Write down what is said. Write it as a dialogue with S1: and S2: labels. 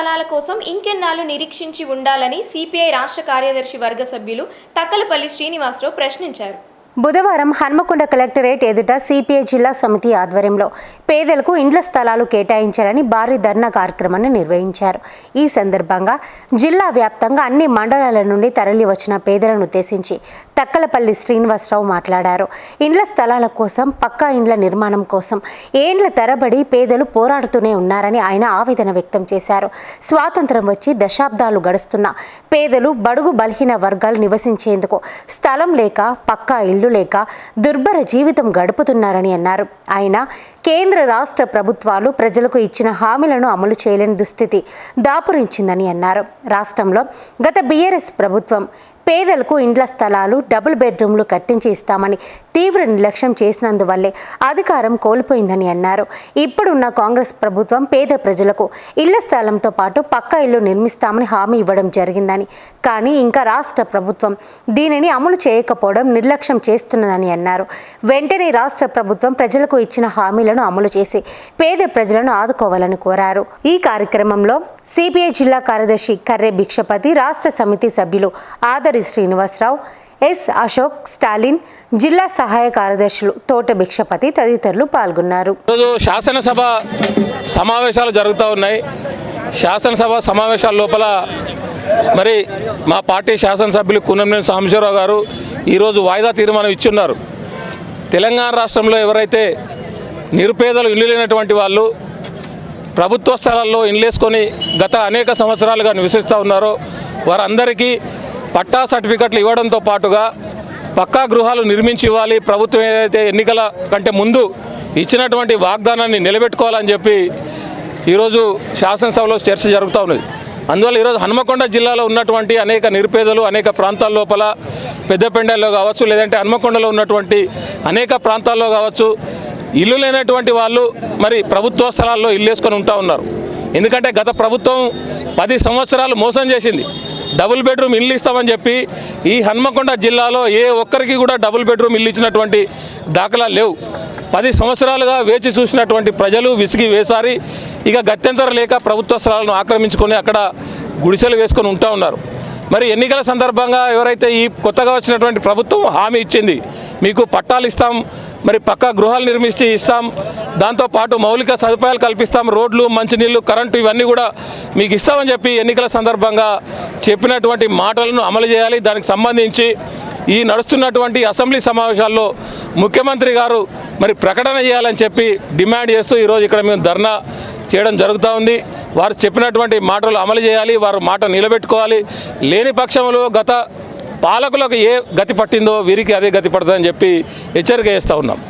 S1: స్థలాల కోసం ఇంకెన్నాళ్ళు నిరీక్షించి ఉండాలని సిపిఐ రాష్ట్ర కార్యదర్శి వర్గ సభ్యులు తక్కలపల్లి శ్రీనివాసరావు ప్రశ్నించారు.
S2: బుధవారం హన్మకొండ కలెక్టరేట్ ఎదుట సిపిఐ జిల్లా సమితి ఆధ్వర్యంలో పేదలకు ఇండ్ల స్థలాలు కేటాయించాలని భారీ ధర్నా కార్యక్రమాన్ని నిర్వహించారు. ఈ సందర్భంగా జిల్లా వ్యాప్తంగా అన్ని మండలాల నుండి తరలి వచ్చిన పేదలను ఉద్దేశించి తక్కలపల్లి శ్రీనివాసరావు మాట్లాడారు. ఇండ్ల స్థలాల కోసం, పక్కా ఇండ్ల నిర్మాణం కోసం ఏండ్ల తరబడి పేదలు పోరాడుతూనే ఉన్నారని ఆయన ఆవేదన వ్యక్తం చేశారు. స్వాతంత్రం వచ్చి దశాబ్దాలు గడుస్తున్న పేదలు, బడుగు బలహీన వర్గాలు నివసించేందుకు స్థలం లేక, పక్కా ఇల్లు లేక దుర్భర జీవితం గడుపుతున్నారని అన్నారు. ఆయన కేంద్ర రాష్ట్ర ప్రభుత్వాలు ప్రజలకు ఇచ్చిన హామీలను అమలు చేయలేని దుస్థితి దాపురించిందని అన్నారు. రాష్ట్రంలో గత బీఆర్ఎస్ ప్రభుత్వం పేదలకు ఇండ్ల స్థలాలు, డబుల్ బెడ్రూమ్లు కట్టించి ఇస్తామని తీవ్ర నిర్లక్ష్యం చేసినందువల్లే అధికారం కోల్పోయిందని అన్నారు. ఇప్పుడున్న కాంగ్రెస్ ప్రభుత్వం పేద ప్రజలకు ఇళ్ల స్థలంతో పాటు పక్కా ఇల్లు నిర్మిస్తామని హామీ ఇవ్వడం జరిగిందని, కానీ ఇంకా రాష్ట్ర ప్రభుత్వం దీనిని అమలు చేయకపోవడం నిర్లక్ష్యం చేస్తున్నదని అన్నారు. వెంటనే రాష్ట్ర ప్రభుత్వం ప్రజలకు ఇచ్చిన హామీలను అమలు చేసి పేద ప్రజలను ఆదుకోవాలని కోరారు. ఈ కార్యక్రమంలో సిపిఐ జిల్లా కార్యదర్శి కర్రె భిక్షపతి, రాష్ట్ర సమితి సభ్యులు ఆదరి శ్రీనివాసరావు, ఎస్ అశోక్, స్టాలిన్, జిల్లా సహాయ కార్యదర్శులు తోట భిక్షపతి తదితరులు పాల్గొన్నారు.
S3: శాసనసభ సమావేశాలు జరుగుతూ ఉన్నాయి. శాసనసభ సమావేశాల లోపల మరి మా పార్టీ శాసనసభ్యులు కూనంనేని సాంబశివరావు గారు ఈరోజు వాయిదా తీర్మానం ఇచ్చున్నారు. తెలంగాణ రాష్ట్రంలో ఎవరైతే నిరుపేదలు ఇల్లు లేనటువంటి వాళ్ళు ప్రభుత్వ స్థలాల్లో ఇల్లేసుకొని గత అనేక సంవత్సరాలుగా నివసిస్తూ ఉన్నారో వారందరికీ పట్టా సర్టిఫికెట్లు ఇవ్వడంతో పాటుగా పక్కా గృహాలు నిర్మించి ఇవ్వాలి. ప్రభుత్వం ఏదైతే ఎన్నికల కంటే ముందు ఇచ్చినటువంటి వాగ్దానాన్ని నిలబెట్టుకోవాలని చెప్పి ఈరోజు శాసనసభలో చర్చ జరుగుతూ ఉన్నది. అందువల్ల ఈరోజు హన్మకొండ జిల్లాలో ఉన్నటువంటి అనేక నిరుపేదలు అనేక ప్రాంతాల లోపల పెద్దపెండల్లో కావచ్చు, లేదంటే హన్మకొండలో ఉన్నటువంటి అనేక ప్రాంతాల్లో కావచ్చు, ఇల్లు లేనటువంటి వాళ్ళు మరి ప్రభుత్వ స్థలాల్లో ఇల్లు వేసుకొని ఉంటా ఉన్నారు. ఎందుకంటే గత ప్రభుత్వం 10 సంవత్సరాలు మోసం చేసింది. డబుల్ బెడ్రూమ్ ఇల్లు ఇస్తామని చెప్పి ఈ హన్మకొండ జిల్లాలో ఏ ఒక్కరికి కూడా డబుల్ బెడ్రూమ్ ఇల్లు ఇచ్చినటువంటి దాఖలాలు లేవు. 10 సంవత్సరాలుగా వేచి చూసినటువంటి ప్రజలు విసిగి వేసారి ఇక గత్యంతరం లేక ప్రభుత్వ స్థలాలను ఆక్రమించుకొని అక్కడ గుడిసెలు వేసుకొని ఉంటా ఉన్నారు. మరి ఎన్నికల సందర్భంగా ఎవరైతే ఈ కొత్తగా వచ్చినటువంటి ప్రభుత్వం హామీ ఇచ్చింది, మీకు పట్టాలు ఇస్తాం, మరి పక్కా గృహాలు నిర్మించి ఇస్తాం, దాంతోపాటు మౌలిక సదుపాయాలు కల్పిస్తాం, రోడ్లు, మంచినీళ్ళు, కరెంటు ఇవన్నీ కూడా మీకు ఇస్తామని చెప్పి ఎన్నికల సందర్భంగా చెప్పినటువంటి మాటలను అమలు చేయాలి. దానికి సంబంధించి ఈ నడుస్తున్నటువంటి అసెంబ్లీ సమావేశాల్లో ముఖ్యమంత్రి గారు మరి ప్రకటన చేయాలని చెప్పి డిమాండ్ చేస్తూ ఈరోజు ఇక్కడ మేము ధర్నా చేయడం జరుగుతూ ఉంది. వారు చెప్పినటువంటి మాటలు అమలు చేయాలి, వారు మాట నిలబెట్టుకోవాలి. లేని పక్షంలో గత పాలకులకు ఏ గతి పట్టిందో వీరికి అదే గతి పడుతుందని చెప్పి హెచ్చరిక చేస్తూ ఉన్నాం.